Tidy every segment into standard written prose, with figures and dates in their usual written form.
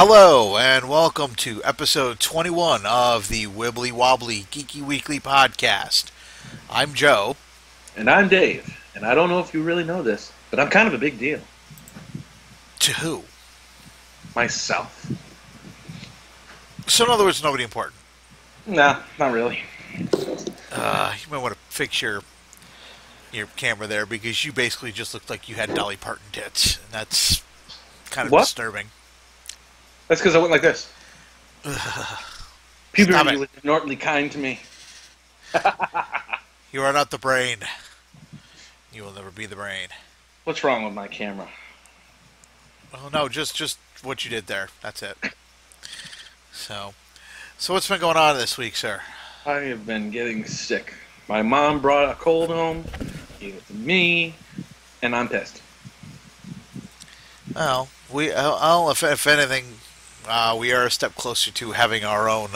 Hello, and welcome to episode 21 of the Wibbly Wobbly Geeky Weekly podcast. I'm Joe. And I'm Dave. And I don't know if you really know this, but I'm kind of a big deal. To who? Myself. So, in other words, nobody important. Nah, not really. You might want to fix your camera there, because you basically just looked like you had Dolly Parton tits, and that's kind of disturbing. That's because I went like this. Puberty was inordinately kind to me. You are not the brain. You will never be the brain. What's wrong with my camera? Oh no, just what you did there. That's it. So what's been going on this week, sir? I have been getting sick. My mom brought a cold home, gave it to me, and I'm pissed. Well, if anything, we are a step closer to having our own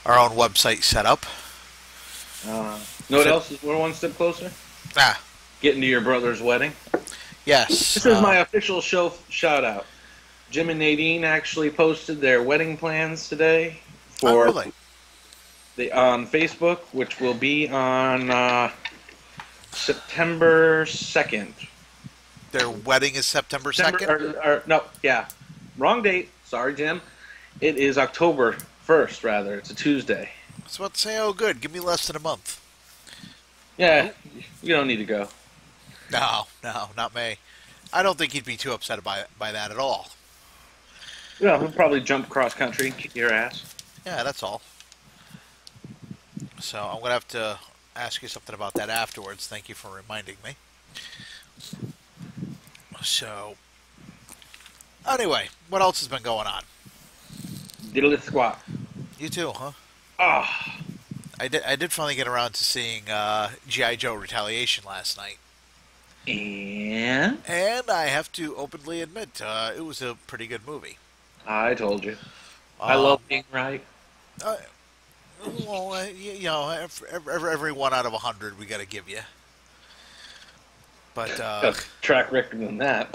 website set up. Know what else is? We're one step closer. Getting to your brother's wedding. Yes. This is my official show shout out. Jim and Nadine actually posted their wedding plans today on Facebook, which will be on September 2nd. Their wedding is September 2nd? No, yeah. Wrong date. Sorry, Jim. It is October 1st, rather. It's a Tuesday. I was about to say, oh, good. Give me less than a month. Yeah, you don't need to go. No, not me. I don't think he'd be too upset by that at all. Yeah, he'll probably jump cross country and kick your ass. Yeah, that's all. So I'm going to have to ask you something about that afterwards. Thank you for reminding me. So, anyway, what else has been going on? Diddly squat. You too, huh? Ah. I did finally get around to seeing G.I. Joe Retaliation last night. And I have to openly admit, it was a pretty good movie. I told you. I love being right. Well, every 1 out of 100 we got to give you. But track record on that.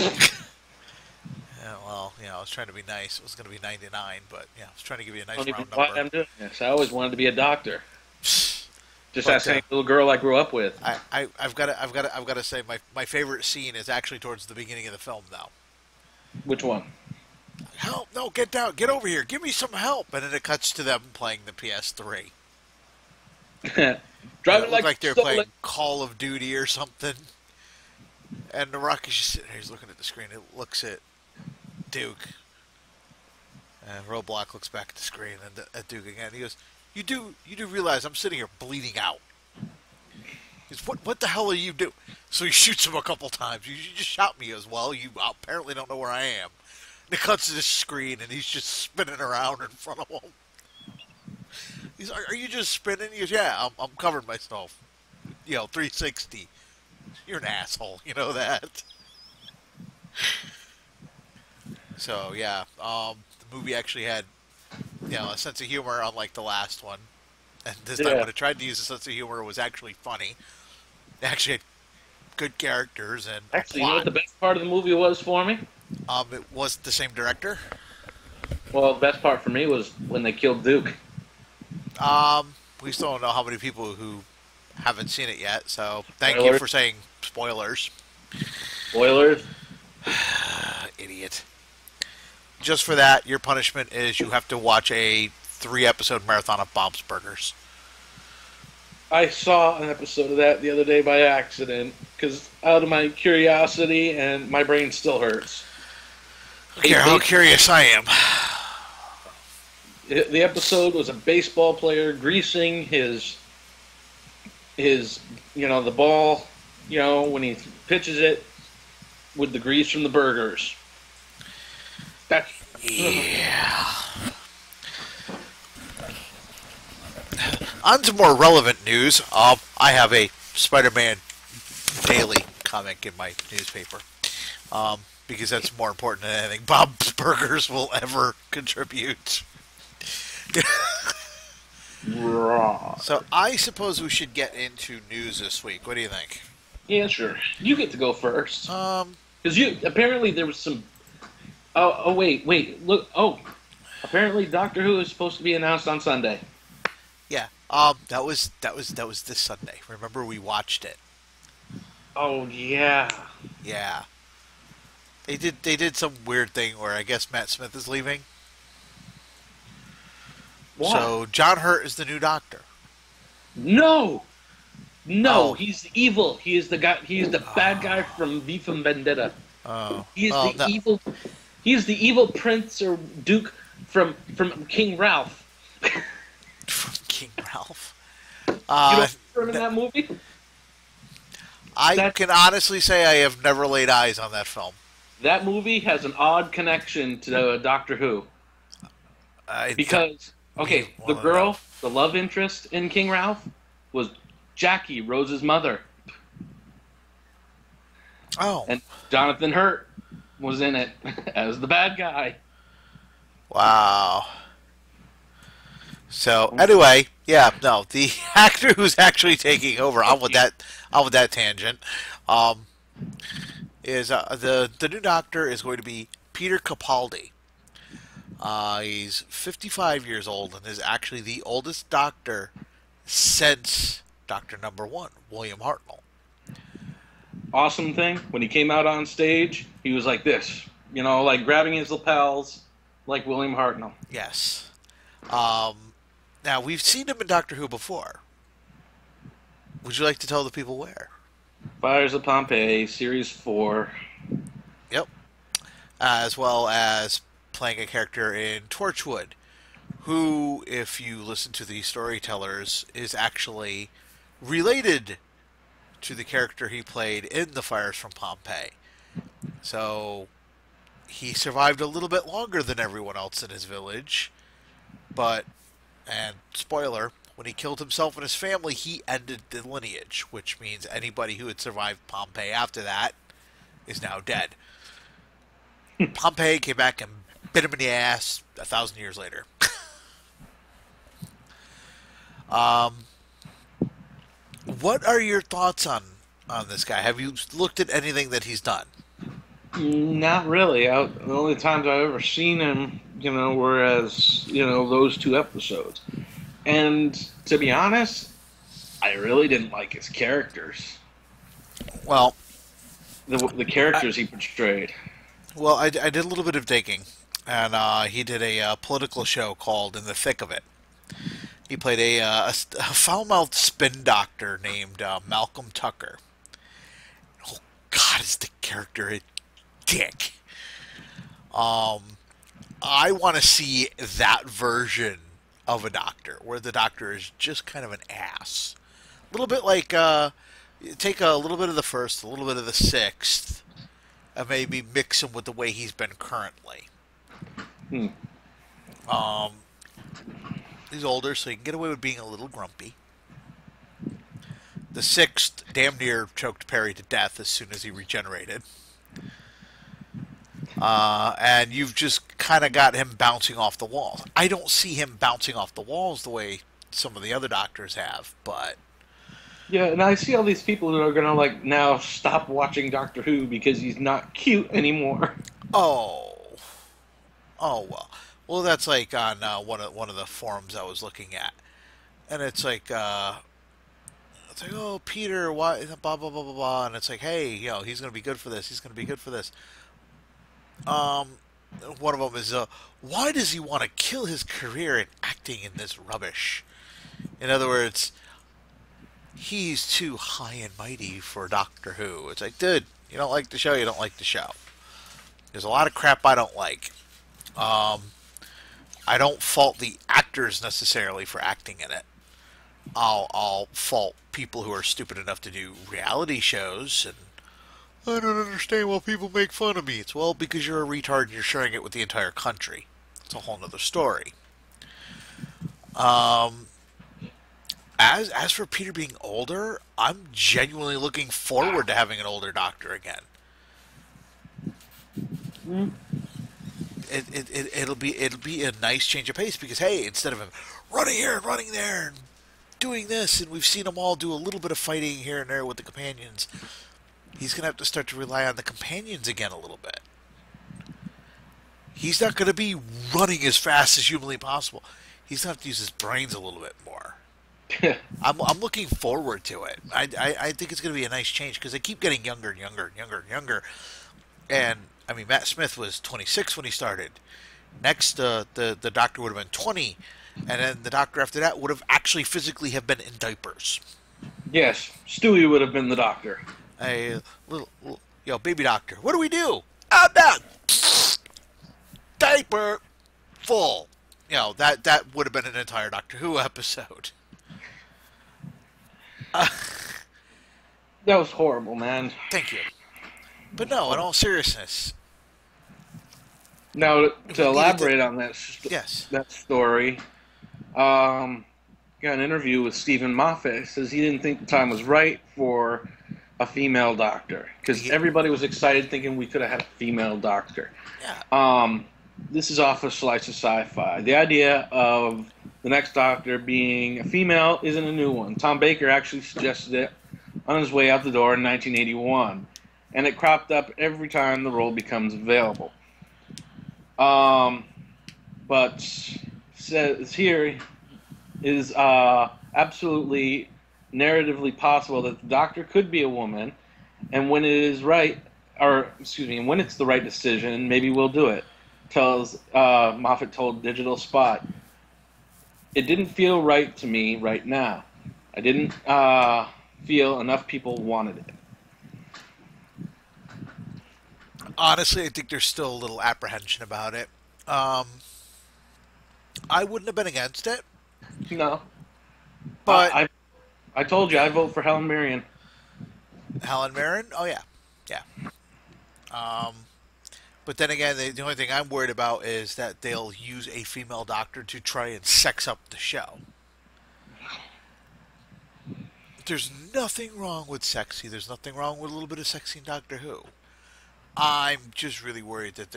Yeah, well, I was trying to be nice. It was going to be 99, but I was trying to give you a nice round number. I'm doing this. I always wanted to be a doctor. Just ask any little girl I grew up with. I've got to say my favorite scene is actually towards the beginning of the film, though. Which one? Help! No, get down! Get over here! Give me some help! And then it cuts to them playing the PS3. Driving like they're playing Call of Duty or something. And The Rock is just sitting there. He's looking at the screen. It looks at Duke. And Roadblock looks back at the screen and at Duke again. He goes, You do realize I'm sitting here bleeding out. He goes, what the hell are you doing? So he shoots him a couple times. You just shot me as well. You apparently don't know where I am. And it cuts to the screen, and he's just spinning around in front of him. He's like, Are you just spinning? He goes, Yeah, I'm covering myself. 360. You're an asshole. You know that. So, the movie actually had, a sense of humor unlike the last one. And this time when it tried to use a sense of humor, it was actually funny. It actually had good characters and actually, you know what the best part of the movie was for me? It was the same director. Well, the best part for me was when they killed Duke. We still don't know how many people who haven't seen it yet, so thank you for saying spoilers. Spoilers? Idiot. Just for that, your punishment is you have to watch a 3-episode marathon of Bob's Burgers. I saw an episode of that the other day by accident, because out of my curiosity, and my brain still hurts. I don't care how curious I am. The episode was a baseball player greasing his the ball, when he pitches it with the grease from the burgers. Yeah. On to more relevant news. I have a Spider-Man daily comic in my newspaper. Because that's more important than anything Bob's Burgers will ever contribute. So I suppose we should get into news this week. What do you think? Yeah, sure. You get to go first. Because apparently there was some Oh, wait. Look. Oh, apparently Doctor Who is supposed to be announced on Sunday. Yeah. That was this Sunday. Remember we watched it. Oh yeah. Yeah. They did some weird thing where I guess Matt Smith is leaving. What? So John Hurt is the new Doctor. No, no. Oh. He's evil. He is the guy. He is the bad guy from V from Vendetta. Oh. He is Oh the no. evil. He is the evil prince or duke from King Ralph. From King Ralph. You Uh, don't remember him in that movie? I That can honestly say I have never laid eyes on that film. that movie has an odd connection to Doctor Who I don't because okay, the want to know. girl, the love interest in King Ralph was Jackie, Rose's mother, Oh. and Jonathan Hurt was in it as the bad guy. Wow. So anyway, yeah, no, the actor who's actually taking over on with that tangent, um, is the new Doctor is going to be Peter Capaldi. He's 55 years old and is actually the oldest Doctor since Doctor Number One, William Hartnell. Awesome thing when he came out on stage, he was like this, like grabbing his lapels, like William Hartnell. Yes. Um, Now we've seen him in Doctor Who before. Would you like to tell the people where? Fires of Pompeii, Series 4. Yep. As well as playing a character in Torchwood, who, if you listen to the storytellers, is actually related to the character he played in The Fires from Pompeii. So he survived a little bit longer than everyone else in his village, but, and spoiler, when he killed himself and his family, he ended the lineage, which means anybody who had survived Pompeii after that is now dead. Pompey came back and bit him in the ass 1,000 years later. um, what are your thoughts on this guy? Have you looked at anything that he's done? Not really. The only times I've ever seen him, were as, those two episodes. And to be honest, I really didn't like his characters. Well, The characters he portrayed. well, I did a little bit of digging, and he did a political show called In the Thick of It. He played a foul-mouthed spin doctor named Malcolm Tucker. Oh God, is the character a dick? I want to see that version of a doctor, where the doctor is just kind of an ass. A little bit like take a little bit of the first, a little bit of the sixth, and maybe mix him with the way he's been currently. Hmm. He's older, so he can get away with being a little grumpy. The sixth damn near choked Perry to death as soon as he regenerated. And you've just kind of got him bouncing off the walls. I don't see him bouncing off the walls the way some of the other doctors have, but Yeah, and I see all these people who are gonna now stop watching Doctor Who because he's not cute anymore. oh, well, that's like on one of the forums I was looking at, and it's like oh Peter, why blah blah blah blah blah, and it's like hey, he's gonna be good for this. He's gonna be good for this. Um, One of them is why does he want to kill his career in acting in this rubbish? In other words, he's too high and mighty for Doctor Who. It's like, dude, you don't like the show, you don't like the show. There's a lot of crap I don't like. I don't fault the actors necessarily for acting in it. I'll fault people who are stupid enough to do reality shows, and I don't understand why people make fun of me. It's, well, because you're a retard and you're sharing it with the entire country. It's a whole nother story. As for Peter being older, I'm genuinely looking forward to having an older Doctor again. Mm. It'll be a nice change of pace because hey, instead of him running here and running there and doing this, and we've seen him all do a little bit of fighting here and there with the companions, he's gonna have to start to rely on the companions again a little bit. He's not going to be running as fast as humanly possible. He's going to have to use his brains a little bit more. I'm looking forward to it. I think it's going to be a nice change because they keep getting younger and younger and younger and younger. And I mean, Matt Smith was 26 when he started. Next, the doctor would have been 20, and then the doctor after that would have actually physically have been in diapers. Yes, Stewie would have been the doctor. A yo, baby doctor, what do we do? I'm not diaper full. You know that would have been an entire Doctor Who episode. That was horrible, man. Thank you. But no, in all seriousness, Now, to we elaborate on that yes, that story, got an interview with Stephen Moffat. He says he didn't think the time was right for a female doctor because everybody was excited thinking we could have had a female doctor. yeah, This is off of Slice of Sci-Fi. The idea of the next doctor being a female isn't a new one. Tom Baker actually suggested it on his way out the door in 1981, and it cropped up every time the role becomes available. But says here is absolutely narratively possible that the doctor could be a woman, and when it is right, or excuse me, when it's the right decision, maybe we'll do it. Tells Moffat told Digital Spot, it didn't feel right to me right now. I didn't feel enough people wanted it. honestly, I think there's still a little apprehension about it. I wouldn't have been against it, No, but I told you I vote for Helen Mirren. Helen Mirren, oh yeah, yeah. But then again, the only thing I'm worried about is that they'll use a female doctor to try and sex up the show. There's nothing wrong with sexy. There's nothing wrong with a little bit of sexy in Doctor Who. I'm just really worried that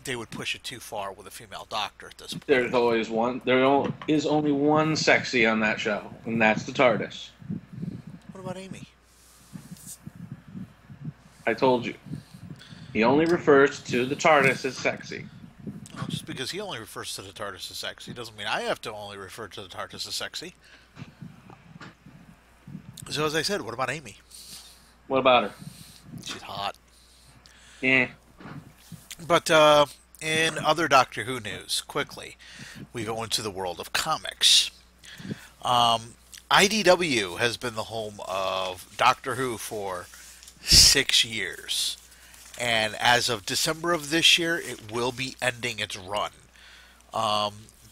they would push it too far with a female doctor at this point. There's always one. There is only one sexy on that show, and that's the TARDIS. What about Amy? I told you. He only refers to the TARDIS as sexy. Well, just because he only refers to the TARDIS as sexy doesn't mean I have to only refer to the TARDIS as sexy. So as I said, what about Amy? What about her? She's hot. Yeah. But in other Doctor Who news, quickly, we go into the world of comics. IDW has been the home of Doctor Who for 6 years. And as of December of this year, it will be ending its run.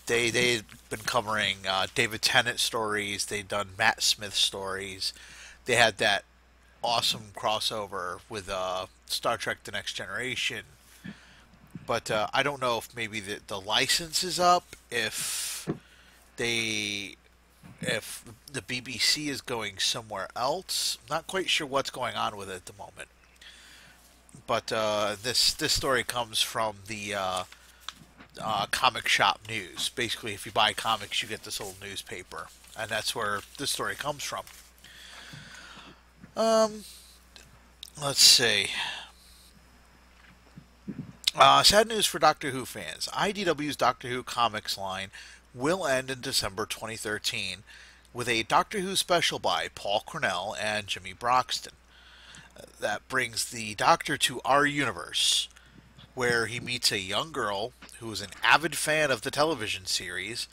They've been covering David Tennant stories. They've done Matt Smith stories. They had that awesome crossover with Star Trek: The Next Generation. But I don't know if maybe the license is up, if the BBC is going somewhere else. I'm not quite sure what's going on with it at the moment. But this story comes from the comic shop news. Basically, if you buy comics, you get this old newspaper, and that's where this story comes from. Let's see. Sad news for Doctor Who fans. IDW's Doctor Who comics line will end in December 2013 with a Doctor Who special by Paul Cornell and Jimmy Broxton. That brings the Doctor to our universe, where he meets a young girl who is an avid fan of the television series,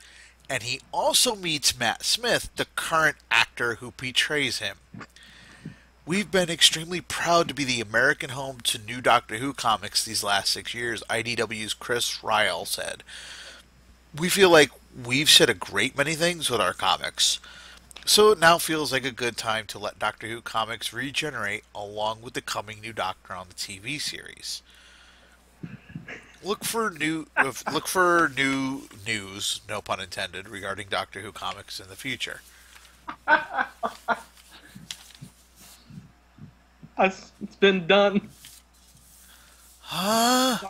and he also meets Matt Smith, the current actor who portrays him. We've been extremely proud to be the American home to new Doctor Who comics these last 6 years, IDW's Chris Ryall said. We feel like we've said a great many things with our comics, so it now feels like a good time to let Doctor Who comics regenerate along with the coming new Doctor on the TV series. Look for new news, no pun intended, regarding Doctor Who comics in the future. It's been done. Huh?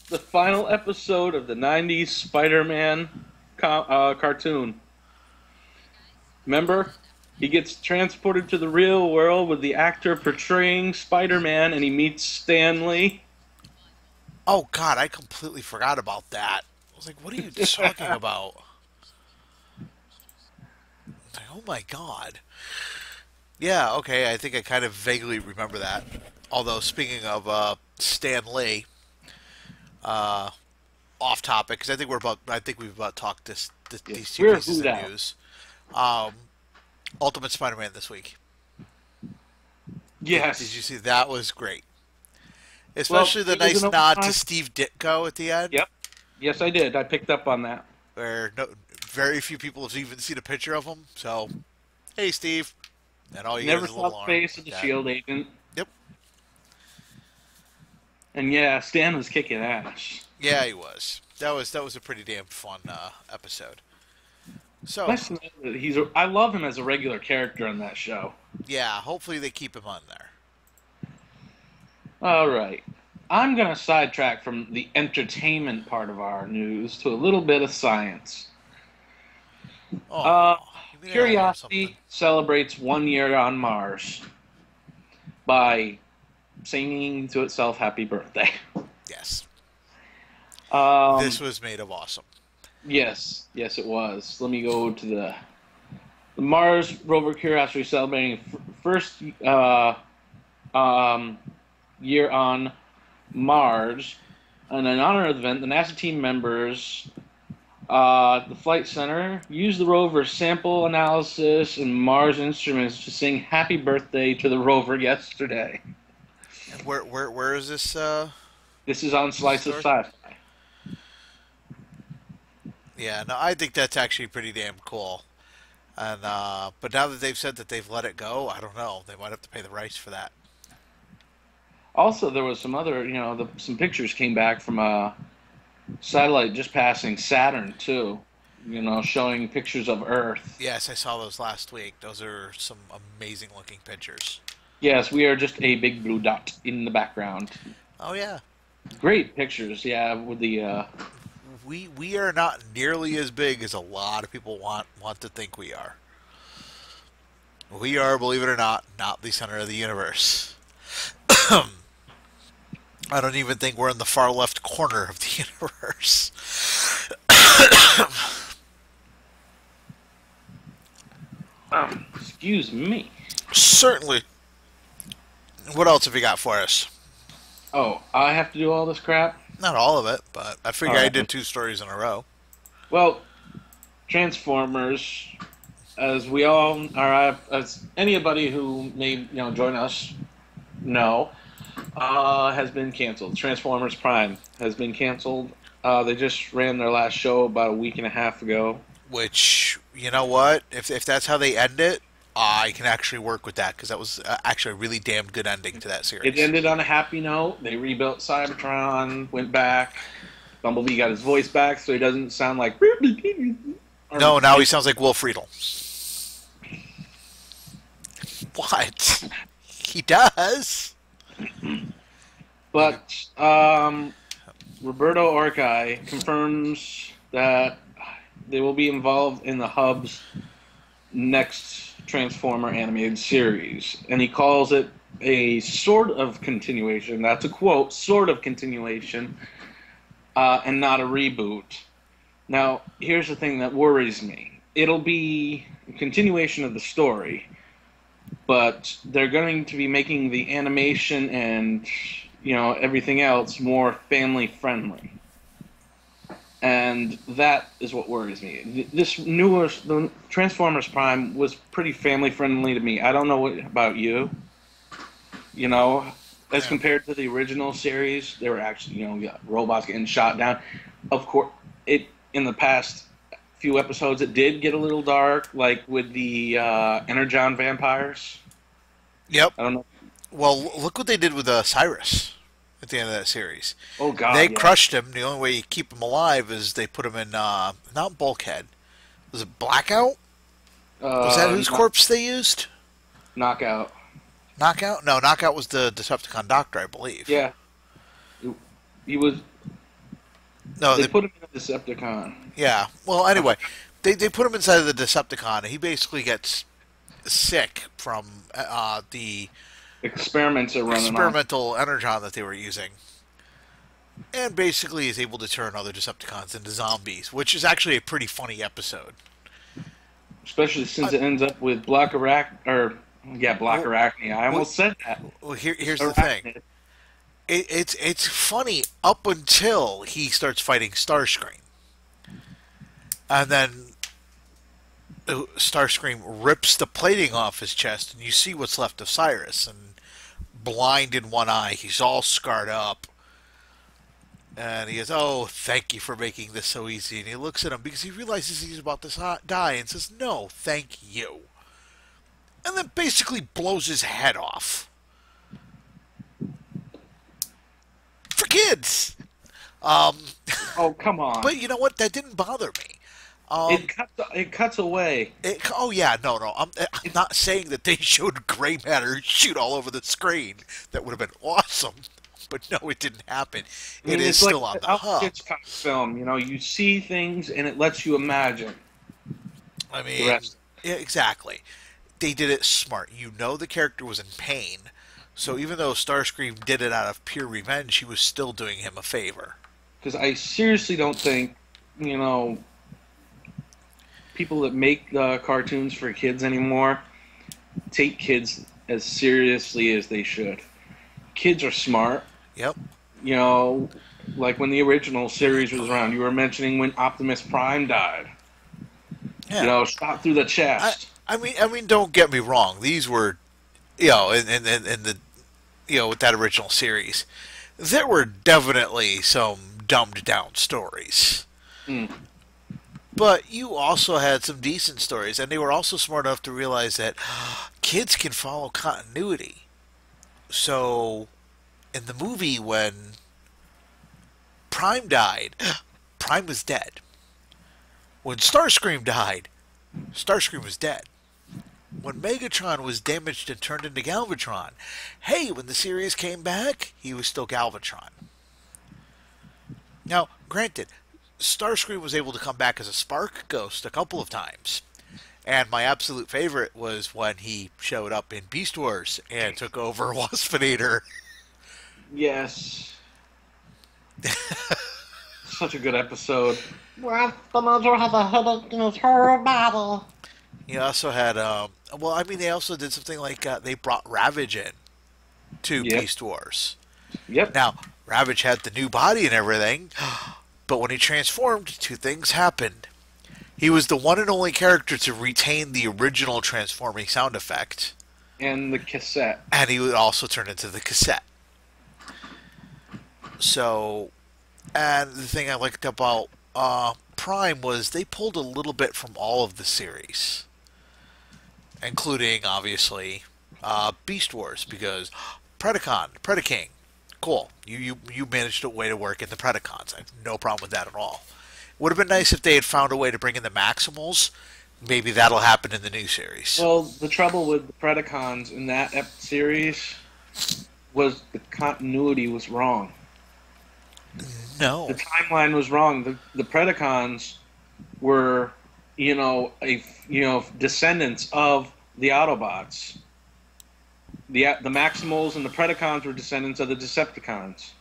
The final episode of the 90s Spider-Man cartoon. Remember? He gets transported to the real world with the actor portraying Spider-Man, and he meets Stan Lee. Oh God, I completely forgot about that. I was like, what are you talking about? Like, oh my God. Yeah, okay, I think I kind of vaguely remember that. Although, speaking of Stan Lee, uh, off topic, because I think we've about talked Yes, these two we're pieces who'd of out. news. Ultimate Spider-Man this week. Did you Yes. see that? Was great, Well, especially the it was an nice nod to overtime. Steve Ditko at the end, Yep. Yes, I did. I picked up on that. where very few people have even seen a picture of him. So, hey, Steve, and all you get Never is a saw little the arm face of like the that. Shield agent, Yep. and yeah, Stan was kicking ass. Yeah, he was. That was a pretty damn fun episode. So, Nice to know that I love him as a regular character on that show. yeah, hopefully they keep him on there. All right. I'm going to sidetrack from the entertainment part of our news to a little bit of science. Uh, Oh, you mean I don't learn something? Curiosity celebrates 1 year on Mars by singing to itself "Happy Birthday." Yes. This Um, was made of awesome. yes, yes, it was. Let me go to the Mars rover Curiosity celebrating first um, year on Mars. And in honor of the event, the NASA team members, the Flight Center, used the rover's sample analysis and Mars instruments to sing "Happy Birthday" to the rover yesterday. And where is this This is on Slice of story? Sci-Fi. Yeah, no, I think that's actually pretty damn cool. And but now that they've said that they've let it go, I don't know. They might have to pay the rights for that. Also, there was some other, some pictures came back from a satellite just passing Saturn too. Showing pictures of Earth. Yes, I saw those last week. Those are some amazing looking pictures. Yes, we are just a big blue dot in the background. Oh yeah, Great pictures, yeah, with the we are not nearly as big as a lot of people want to think we are. We are, believe it or not the center of the universe. I don't even think we're in the far left corner of the universe. excuse me. Certainly. What else have you got for us? Oh, I have to do all this crap? Not all of it, but I All figure I did right. two stories in a row. Well, Transformers, as we all are, as anybody who may join us know, has been canceled. Transformers Prime has been canceled. They just ran their last show about a week and a half ago. Which, you know what? If that's how they end it, I can actually work with that because that was actually a really damn good ending to that It series. ended on a happy note. They rebuilt Cybertron, went back. Bumblebee got his voice back, so he doesn't sound like. Or, No, now he sounds like Will Friedle. What? He does. but Roberto Orci confirms that they will be involved in the Hub's next Transformer animated series, and he calls it a sort of continuation. That's a quote, sort of continuation, and not a reboot. Now, here's the thing that worries me. It'll be a continuation of the story, but they're going to be making the animation and everything else more family friendly, and that is what worries me. This newest the Transformers Prime was pretty family friendly to me. I don't know what about you. You know, as Yeah. compared to the original series, they were actually robots getting shot down. Of course, it in the past few episodes it did get a little dark, like with the Energon vampires. Yep. I don't know. Well, look what they did with Cyrus at the end of that series. Oh They God, yeah. crushed him. The only way you keep him alive is they put him in not Bulkhead. Was it Blackout? Was that whose Knock, corpse they used? knockout. Knockout? No, Knockout was the Decepticon doctor, I believe. Yeah, he was. No, They they, put him in a Decepticon. yeah. Well, anyway, they put him inside of the Decepticon, and he basically gets sick from the Experiments are running on. experimental energon that they were using. and basically is able to turn other Decepticons into zombies, which is actually a pretty funny episode. Especially Uh, since it ends up with Black Black well, Arachne. I well, almost said that. here's the thing. Arachnid. It's funny up until he starts fighting Starscream, and then Starscream rips the plating off his chest, and you see what's left of Cyrus, and blind in one eye, he's all scarred up, and he goes, "Oh, thank you for making this so easy." And he looks at him because he realizes he's about to die, and says, "No, thank you," and then basically blows his head off for kids. Um, Oh, come on. but you know what? That didn't bother me. It cuts away. Oh yeah, no. I'm not saying that they showed gray matter shoot all over the screen. That would have been awesome. But no, it didn't happen. I It mean, is it's like still on the the Alfred hub. Hitchcock film. You know, you see things and it lets you imagine I the mean, rest. yeah, exactly. They did it smart. You know the character was in pain, so even though Starscream did it out of pure revenge, he was still doing him a favor. Because I seriously don't think, you know, people that make cartoons for kids anymore take kids as seriously as they should. Kids are smart. Yep. You know, like when the original series was around, you were mentioning when Optimus Prime died. Yeah. You know, shot through the chest. I mean, don't get me wrong. These were, in the, with that original series, there were definitely some dumbed down stories. Mm. But you also had some decent stories, and they were also smart enough to realize that kids can follow continuity. So, in the movie, when Prime died, Prime was dead. When Starscream died, Starscream was dead. When Megatron was damaged and turned into Galvatron, hey, when the series came back, he was still Galvatron. Now, granted, Starscream was able to come back as a spark ghost a couple of times. And my absolute favorite was when he showed up in Beast Wars and took over Waspinator. Yes. Such a good episode. Waspinator has a headache in his whole body. He also had, they also did something like they brought Ravage in to Yep. Beast Wars. Yep. Now, Ravage had the new body and everything, but when he transformed, two things happened. He was the one and only character to retain the original transforming sound effect, And the cassette. and he would also turn into the cassette. So, and the thing I liked about Prime was they pulled a little bit from all of the series, including, obviously, Beast Wars, because Predaking, cool. You managed a way to work in the Predacons. I have no problem with that at all. Would have been nice if they had found a way to bring in the Maximals. Maybe that'll happen in the new series. Well, the trouble with the Predacons in that series was the continuity was wrong. No. The timeline was wrong. The Predacons were, descendants of the Autobots. The Maximals and the Predacons were descendants of the Decepticons.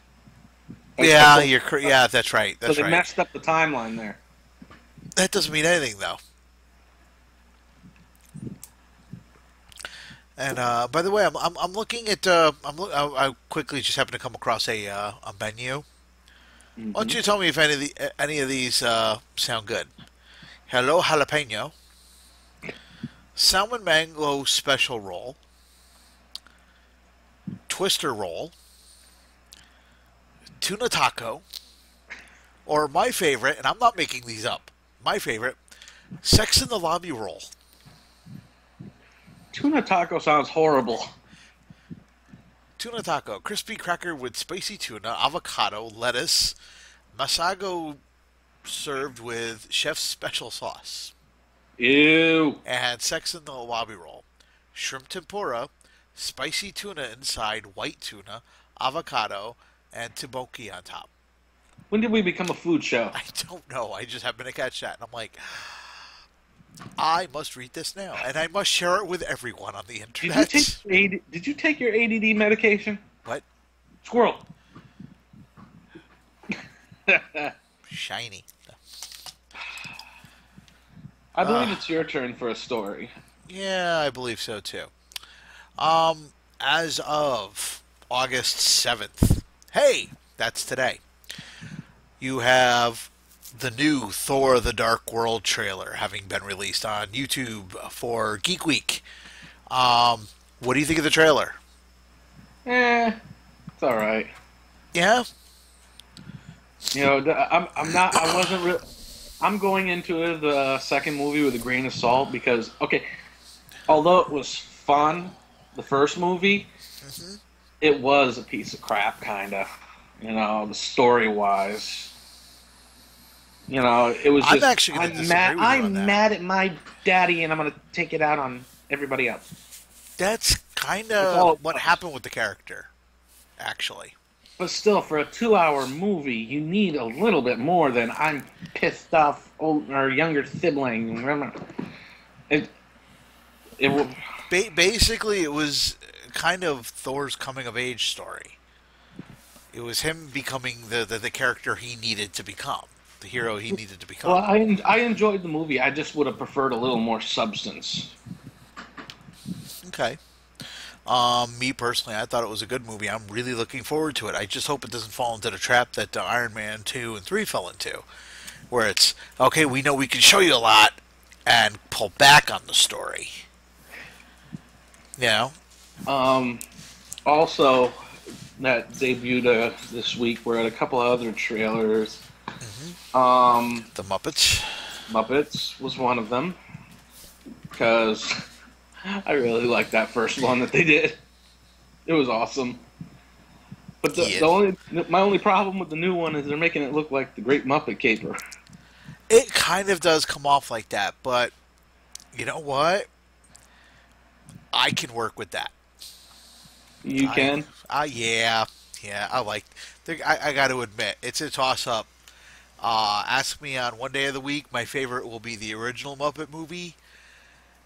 Yeah, yeah, that's right. So That's they right. messed up the timeline there. That doesn't mean anything, though. And by the way, I'm looking at I quickly just happened to come across a menu. Mm-hmm. Why don't you tell me if any of these sound good? Hello jalapeno, salmon mango special roll, twister roll, tuna taco, or my favorite, and I'm not making these up. My favorite, sex in the lobby roll. Tuna taco sounds horrible. Tuna taco, crispy cracker with spicy tuna, avocado, lettuce, masago served with chef's special sauce. Ew. And sex in the lobby roll. Shrimp tempura, spicy tuna inside, white tuna, avocado, and tteokbokki on top. When did we become a food show? I don't know. I just happened to catch that. And I'm like, I must read this now. And I must share it with everyone on the internet. Did you take your ADD medication? What? Squirrel. Shiny. I believe Uh, it's your turn for a story. yeah, I believe so too. As of August 7th, hey, that's today, you have the new Thor the Dark World trailer having been released on YouTube for Geek Week. What do you think of the trailer? Eh, it's all right. Yeah? You know, I'm not. I wasn't real. I'm going into the second movie with a grain of salt because, okay, although it was fun, the first movie, Hmm. it was a piece of crap, kind of. You know, the story wise. You know, it was I'm just actually going to disagree with you on I'm that. mad at my daddy, and I'm gonna take it out on everybody else. That's kind That's of all it what was. happened with the character, actually. But still, for a 2 hour movie, you need a little bit more than I'm pissed off old or younger sibling. It it Basically, it was kind of Thor's coming of age story. It was him becoming the character he needed to become, the hero he needed to well, become. I enjoyed the movie. I just would have preferred a little more substance. Okay. Me personally, I thought it was a good movie. I'm really looking forward to it. I just hope it doesn't fall into the trap that Iron Man 2 and 3 fell into, where it's, okay, we know we can show you a lot and pull back on the story. You know? Um, Also, that debuted this week. We're at a couple of other trailers. Hmm. Um, The Muppets. Muppets was one of them because I really liked that first one that they did. It was awesome. But Yeah. the only my only problem with the new one is they're making it look like the Great Muppet Caper. It kind of does come off like that, but you know what? I can work with that. You I, can. yeah, yeah, I like. I got to admit, it's a toss up. Ask me on one day of the week, my favorite will be the original Muppet movie.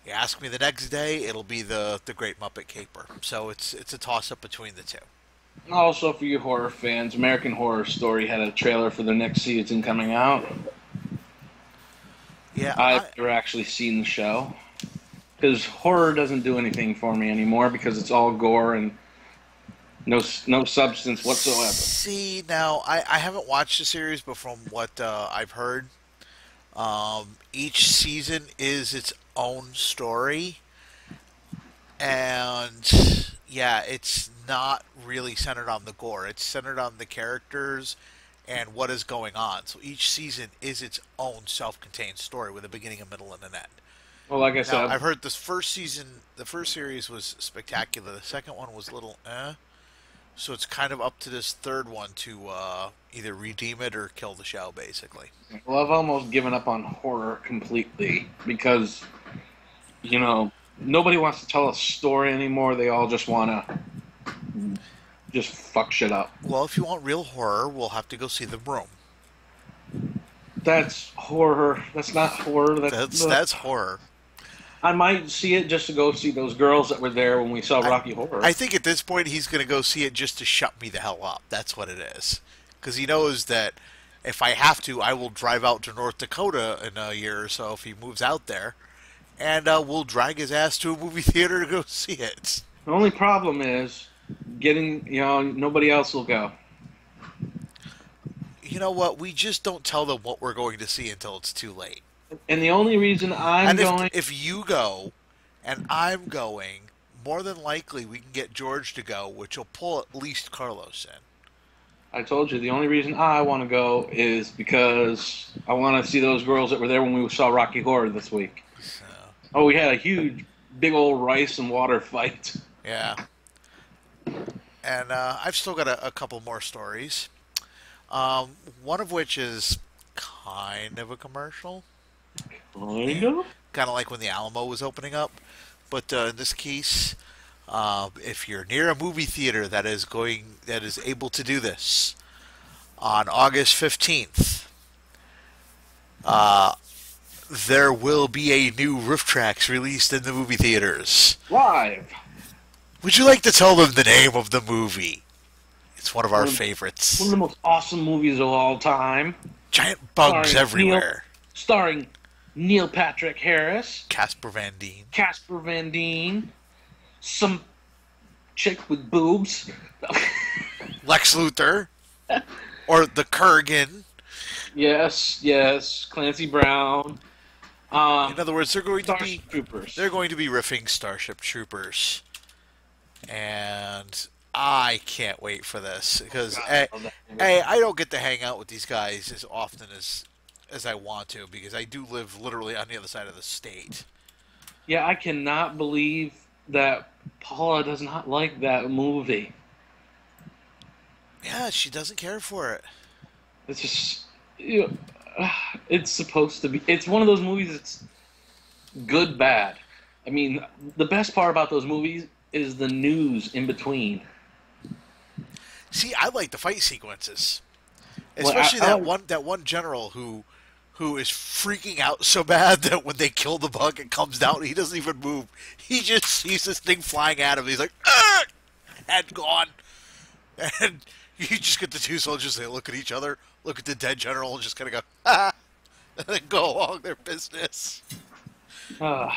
You ask me the next day, it'll be the Great Muppet Caper. So it's a toss up between the two. Also, for you horror fans, American Horror Story had a trailer for their next season coming out. Yeah, I've never actually seen the show because horror doesn't do anything for me anymore because it's all gore and no substance whatsoever. see now I haven't watched the series, but from what I've heard, each season is its own story, and yeah, it's not really centered on the gore. It's centered on the characters and what is going on. So each season is its own self-contained story with a beginning, a middle, and an end. Well, like I Now, said, I've heard this first season, the first series was spectacular. The second one was a little eh. So it's kind of up to this third one to either redeem it or kill the show, basically. well, I've almost given up on horror completely because nobody wants to tell a story anymore. They all just want to just fuck shit up. Well, if you want real horror, we'll have to go see The Room. That's horror. That's not horror. That's horror. I might see it just to go see those girls that were there when we saw I Rocky Horror. I think at this point he's going to go see it just to shut me the hell up. That's what it is. Because he knows that if I have to, I will drive out to North Dakota in a year or so if he moves out there, and we'll drag his ass to a movie theater to go see it. The only problem is getting, nobody else will go. You know what? We just don't tell them what we're going to see until it's too late. And the only reason I'm And if going, if you go and I'm going, more than likely we can get George to go, which will pull at least Carlos in. I told you, the only reason I want to go is because I want to see those girls that were there when we saw Rocky Horror this week. So, Oh, we had a huge, big old rice and water fight. yeah. And I've still got a couple more stories. One of which is kind of a commercial. Kind of? Kind of like when the Alamo was opening up. But in this case, if you're near a movie theater that is able to do this, on August 15th, uh, there will be a new Riff Tracks released in the movie theaters. Live. Would you like to tell them the name of the movie? It's one of our One of, one of favorites. the most awesome movies of all time, Giant bugs starring Neil, everywhere. starring Neil Patrick Harris, Casper Van Dien. Casper Van Dien, some chick with boobs. Lex Luthor. Or the Kurgan. Yes, Clancy Brown. In other words, Starship Troopers. they're going to be riffing Starship Troopers, and I can't wait for this because God, a, I love that movie. I don't get to hang out with these guys as often as I want to because I do live literally on the other side of the state. Yeah, I cannot believe that Paula does not like that movie. Yeah, she doesn't care for it. It's just, it's supposed to be. It's one of those movies that's good, bad. I mean, the best part about those movies is the news in between. See, I like the fight sequences, Well, especially I that one general who is freaking out so bad that when they kill the bug, it comes down. He doesn't even move. He just sees this thing flying at him. He's like, ah! Head gone. And you just get the two soldiers. They look at each other, look at the dead general, and just kind of go, ah, and then go along their business. uh,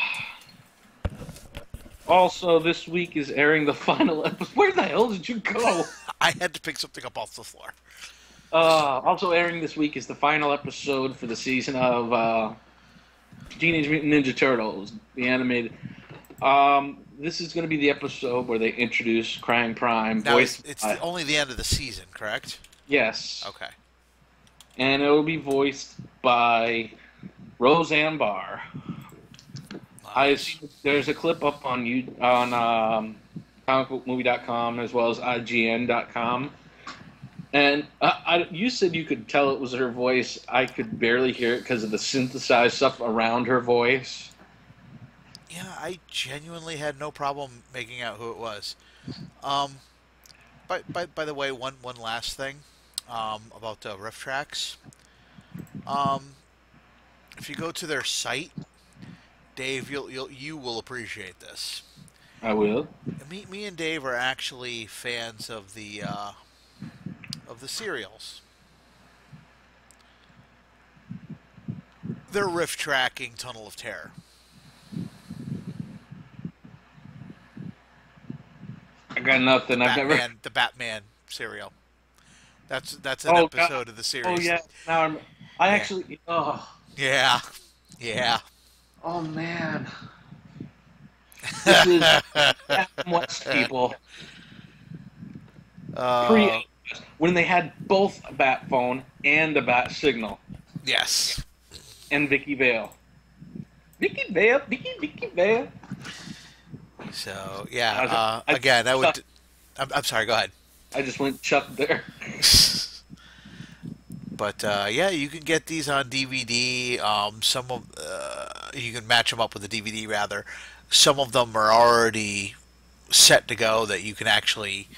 also, this week is airing the final episode. Where the hell did you go? I had to pick something up off the floor. Also airing this week is the final episode for the season of Teenage Mutant Ninja Turtles, the animated. This is going to be the episode where they introduce Krang Prime. Now, it's only the end of the season, correct? Yes. Okay. And it will be voiced by Roseanne Barr. Nice. There's a clip up on comicbookmovie.com as well as IGN.com. And you said you could tell it was her voice. I could barely hear it because of the synthesized stuff around her voice. Yeah, I genuinely had no problem making out who it was. By the way, one last thing about the riff tracks. If you go to their site, Dave, you will appreciate this. I will. Me and Dave are actually fans of the serials. They're riff tracking Tunnel of Terror. I got nothing. The Batman serial. That's an episode of the series. Oh yeah. Now I actually. Oh. Yeah. Yeah. Oh man. This is Adam West people. When they had both a bat phone and a bat signal. Yes. And Vicky Vale. Vicky Vale. So yeah. Again, I would. I'm sorry. Go ahead. I just went Chuck there. But yeah, you can get these on DVD. Some of you can match them up with the DVD rather. Some of them are already set to go that you can actually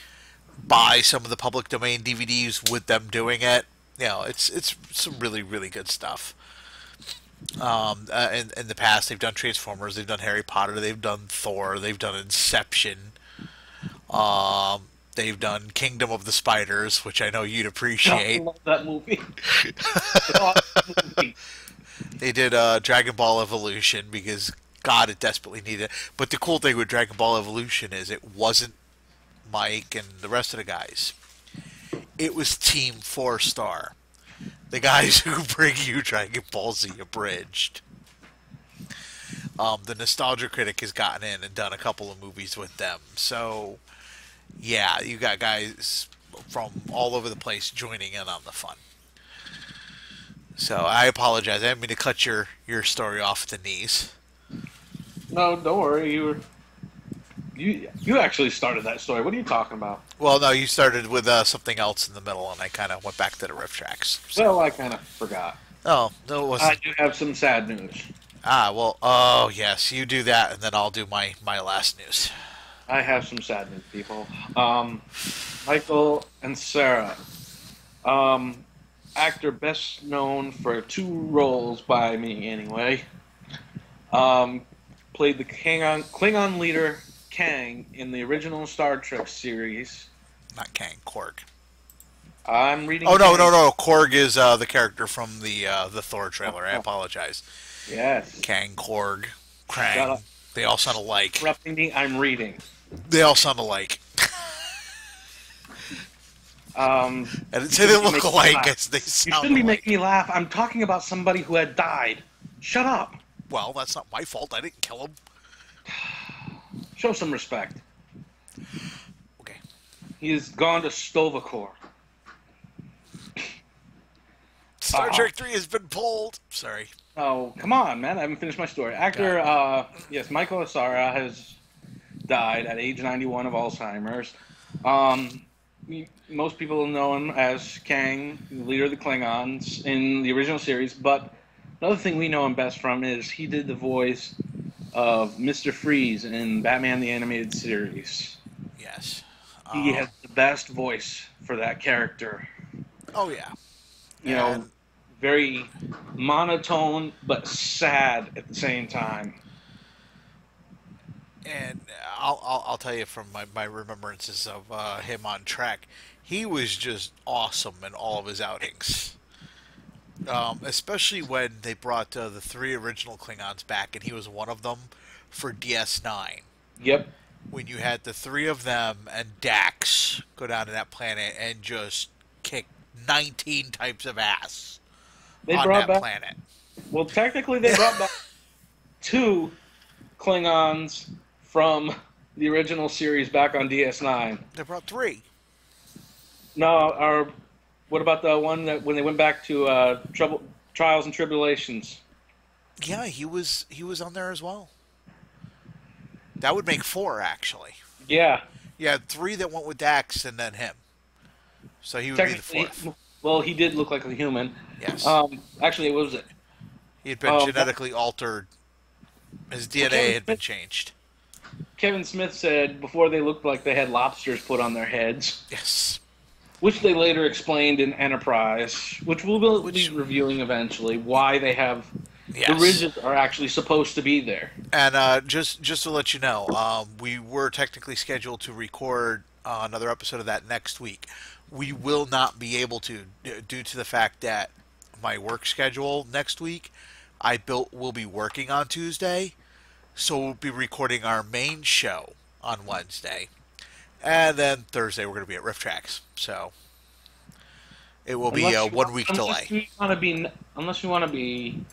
buy some of the public domain DVDs with them doing it. You know, it's some really really good stuff. In the past, they've done Transformers, they've done Harry Potter, they've done Thor, they've done Inception. They've done Kingdom of the Spiders, which I know you'd appreciate. I love that movie. They did Dragon Ball Evolution because God, it desperately needed it. But the cool thing with Dragon Ball Evolution is it wasn't Mike and the rest of the guys. It was Team 4-Star. The guys who bring you Dragon Ball Z Abridged. The Nostalgia Critic has gotten in and done a couple of movies with them. So, yeah, you got guys from all over the place joining in on the fun. So, I apologize. I didn't mean to cut your story off at the knees. No, don't worry. You actually started that story. What are you talking about? Well, no, you started with something else in the middle, and I kind of went back to the riff tracks. So. Well, I kind of forgot. Oh, no, it wasn't. I do have some sad news. Oh, yes, you do that, and then I'll do my last news. I have some sad news, people. Michael and Sarah. Actor best known for 2 roles by me, anyway. Played the Klingon leader Kang in the original Star Trek series. Not Kang, Korg. I'm reading Oh no, Kang. no, no! Korg is the character from the Thor trailer. I Oh, apologize. yes. Kang, Korg, Shut Krang. up. They all sound alike. Interrupting me. I'm reading. They all sound alike. I didn't You say they shouldn't be look making me alike. laugh. As they You sound shouldn't be making alike. me laugh. I'm talking about somebody who had died. Shut up. Well, that's not my fault. I didn't kill him. Show some respect. Okay. He has gone to Stovacor. Star Trek 3 has been pulled. Sorry. Oh, come on, man. I haven't finished my story. Actor, yes, Michael Asara has died at age 91 of Alzheimer's. Most people know him as Kang, the leader of the Klingons in the original series, but another thing we know him best from is he did the voice of Mr. Freeze in Batman the Animated Series. Yes. He has the best voice for that character. Oh yeah. You know, very monotone but sad at the same time. And I'll tell you from my remembrances of him on Trek, he was just awesome in all of his outings. Especially when they brought the three original Klingons back, and he was one of them for DS9. Yep. When you had the three of them and Dax go down to that planet and just kick 19 types of ass They on brought that back. planet. Well, technically, they brought back two Klingons from the original series back on DS9. They brought three. No, or what about the one that when they went back to Trials and Tribulations? Yeah, he was on there as well. That would make four, actually. Yeah. You had three that went with Dax and then him. So he would be the fourth. Well, he did look like a human. Yes. Actually, what was it? He had been genetically altered. His DNA had been changed. Kevin Smith said before they looked like they had lobsters put on their heads. Yes. Which they later explained in Enterprise, which we'll be reviewing eventually, why they have the ridges are actually supposed to be there. And just to let you know, we were technically scheduled to record another episode of that next week. We will not be able to due to the fact that my work schedule next week, will be working on Tuesday, so we'll be recording our main show on Wednesday. And then Thursday we're going to be at Rift Tracks, so it will be a 1 week delay. Unless you want to be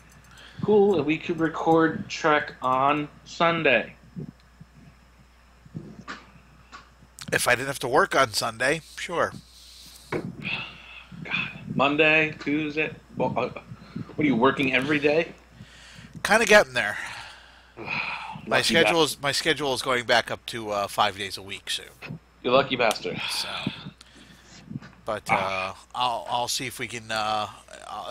cool, we could record Trek on Sunday. If I didn't have to work on Sunday, sure. God, Monday, Tuesday. Well, what are you working every day? Kind of getting there. My Lucky schedule is going back up to 5 days a week soon. You lucky bastard. So, but I'll see if we can.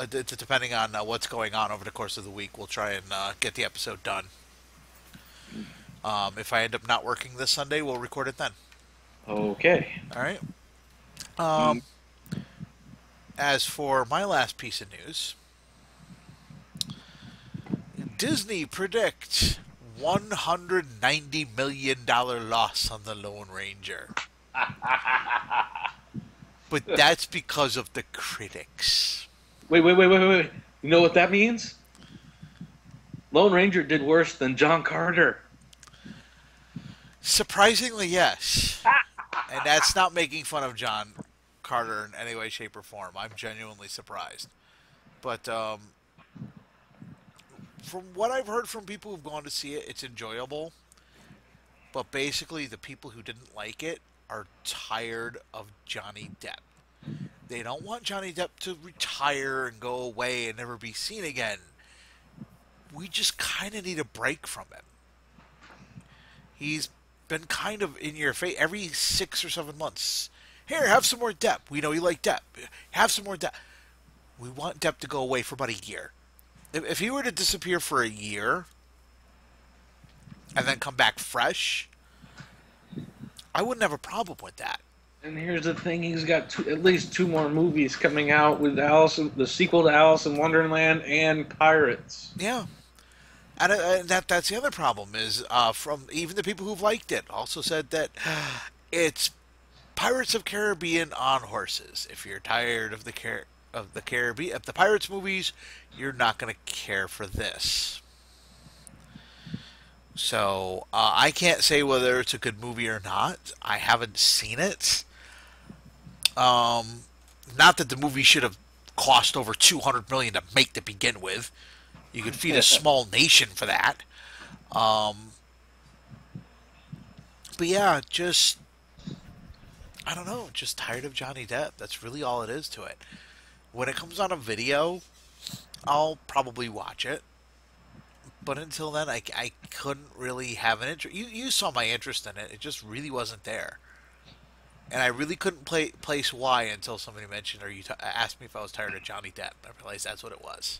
Depending on what's going on over the course of the week, we'll try and get the episode done. If I end up not working this Sunday, we'll record it then. Okay. All right. As for my last piece of news, Disney predicts $190 million loss on the Lone Ranger. But that's because of the critics. Wait. You know what that means? Lone Ranger did worse than John Carter. Surprisingly, yes. And that's not making fun of John Carter in any way, shape, or form. I'm genuinely surprised. But from what I've heard from people who've gone to see it, it's enjoyable. But basically, the people who didn't like it are tired of Johnny Depp. They don't want Johnny Depp to retire and go away and never be seen again. We just kind of need a break from him. He's been kind of in your face every 6 or 7 months. Here, have some more Depp. We know you like Depp. Have some more Depp. We want Depp to go away for about a year. If he were to disappear for a year and then come back fresh, I wouldn't have a problem with that. And here's the thing: he's got at least 2 more movies coming out with the sequel to Alice in Wonderland and Pirates. Yeah, and that's the other problem is from even the people who've liked it also said that it's Pirates of Caribbean on horses. If you're tired of the Caribbean, of the Pirates movies, you're not going to care for this. So I can't say whether it's a good movie or not. I haven't seen it. Not that the movie should have cost over 200 million to make to begin with. You could feed a small nation for that. But yeah, just I don't know, just tired of Johnny Depp. That's really all it is to it. When it comes on a video, I'll probably watch it. But until then, I couldn't really have an interest. You saw my interest in it. It just really wasn't there. And I really couldn't place why until somebody mentioned or asked me if I was tired of Johnny Depp. I realized that's what it was.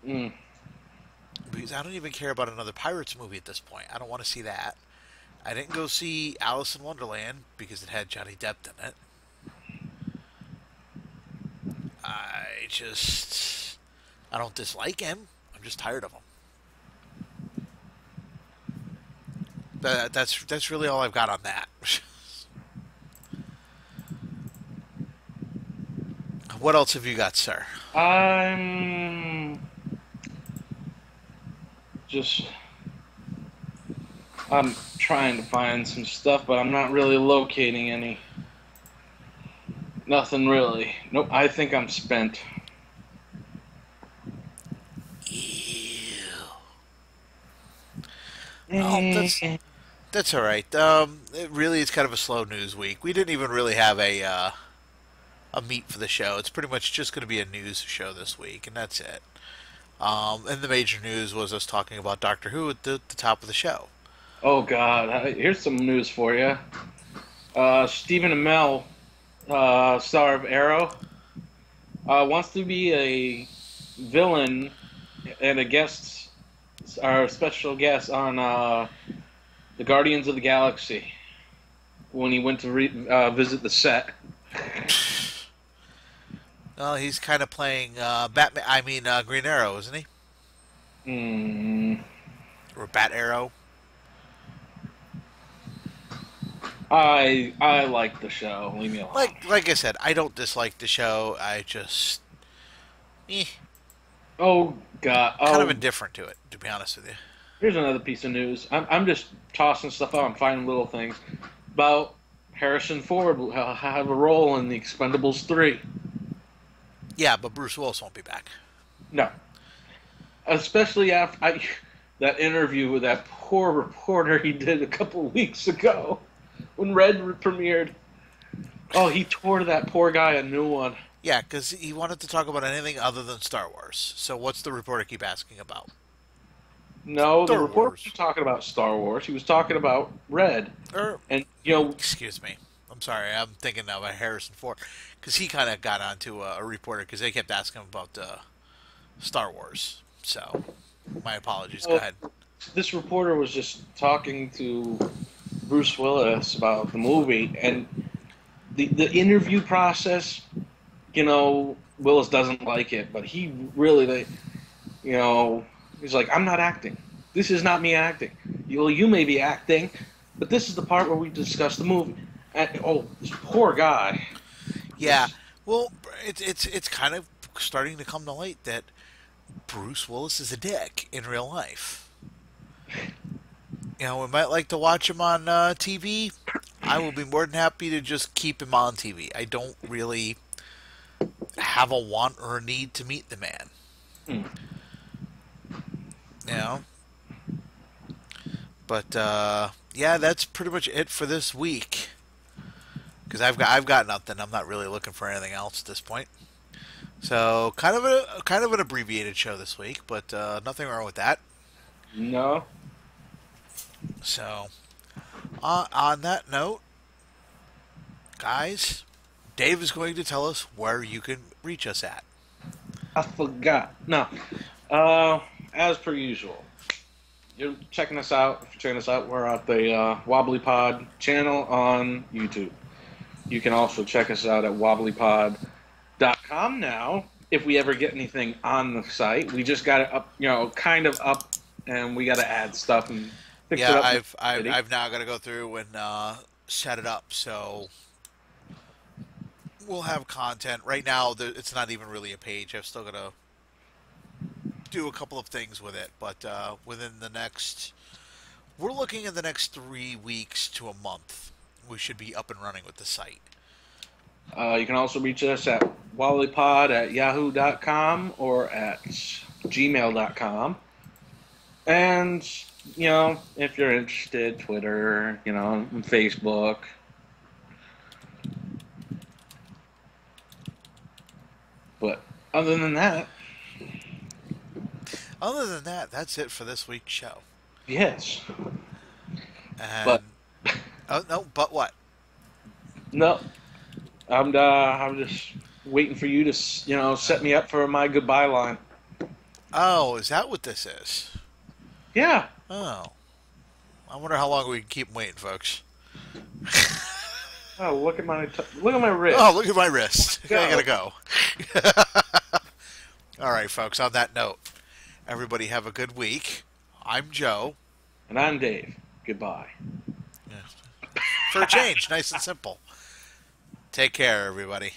Because I don't even care about another Pirates movie at this point. I don't want to see that. I didn't go see Alice in Wonderland because it had Johnny Depp in it. I don't dislike him. I'm just tired of him. That's really all I've got on that. What else have you got, sir? I'm trying to find some stuff, but I'm not really locating any. Nothing really. Nope, I think I'm spent. Ew. Oh, that's all right. It really is kind of a slow news week. We didn't even really have a meat for the show. It's pretty much just going to be a news show this week, and that's it. And the major news was us talking about Doctor Who at the top of the show. Oh God! Here's some news for you. Stephen Amell, star of Arrow, wants to be a villain and a guest, or a special guest on the Guardians of the Galaxy when he went to visit the set. Well, he's kind of playing Batman. I mean, Green Arrow, isn't he? Or Bat Arrow. I like the show. Leave me alone. Like I said, I don't dislike the show. I just, Oh God! kind of indifferent to it, to be honest with you. Here's another piece of news. I'm just tossing stuff out. I'm finding little things about Harrison Ford will have a role in the Expendables 3. Yeah, but Bruce Willis won't be back. No, especially after that interview with that poor reporter he did a couple of weeks ago when Red premiered. Oh, he tore that poor guy a new one. Yeah, because he wanted to talk about anything other than Star Wars. So what's the reporter keep asking about? No, Star the reporter Wars. was talking about Star Wars. He was talking about Red. And, Excuse me. I'm sorry. I'm thinking now about Harrison Ford. Because he kind of got onto a reporter because they kept asking him about Star Wars. So, my apologies. Go ahead. This reporter was just talking to Bruce Willis about the movie. And the interview process, Willis doesn't like it. But he really, he's like, I'm not acting. This is not me acting. You may be acting, but this is the part where we discuss the movie. And, this poor guy. Yeah. Well, it's kind of starting to come to light that Bruce Willis is a dick in real life. We might like to watch him on TV. I will be more than happy to just keep him on TV. I don't really have a want or a need to meet the man. But yeah, that's pretty much it for this week. Because I've got nothing. I'm not really looking for anything else at this point. So kind of an abbreviated show this week, but nothing wrong with that. No. So on that note, guys, Dave is going to tell us where you can reach us at. I forgot. No. As per usual, you're checking us out. If you're checking us out, we're at the Wobbly Pod channel on YouTube. You can also check us out at wobblypod.com now. If we ever get anything on the site, we just got it up, kind of up, and we got to add stuff and fix it up. I've now got to go through and set it up so we'll have content. Right now, it's not even really a page. I've still got to do a couple of things with it, but within the next, we're looking at the next 3 weeks to a month, we should be up and running with the site. You can also reach us at wobblypod@yahoo.com or at gmail.com. And, if you're interested, Twitter, and Facebook. But other than that, that's it for this week's show. yes. And But oh no, but what? no, I'm just waiting for you to, set me up for my goodbye line. Oh, is that what this is? Yeah. Oh, I wonder how long we can keep 'em waiting, folks. Oh, look at my wrist. Oh, look at my wrist. Go. I gotta go. All right, folks. On that note, everybody have a good week. I'm Joe. And I'm Dave. Goodbye. Yeah. For a change, nice and simple. Take care, everybody.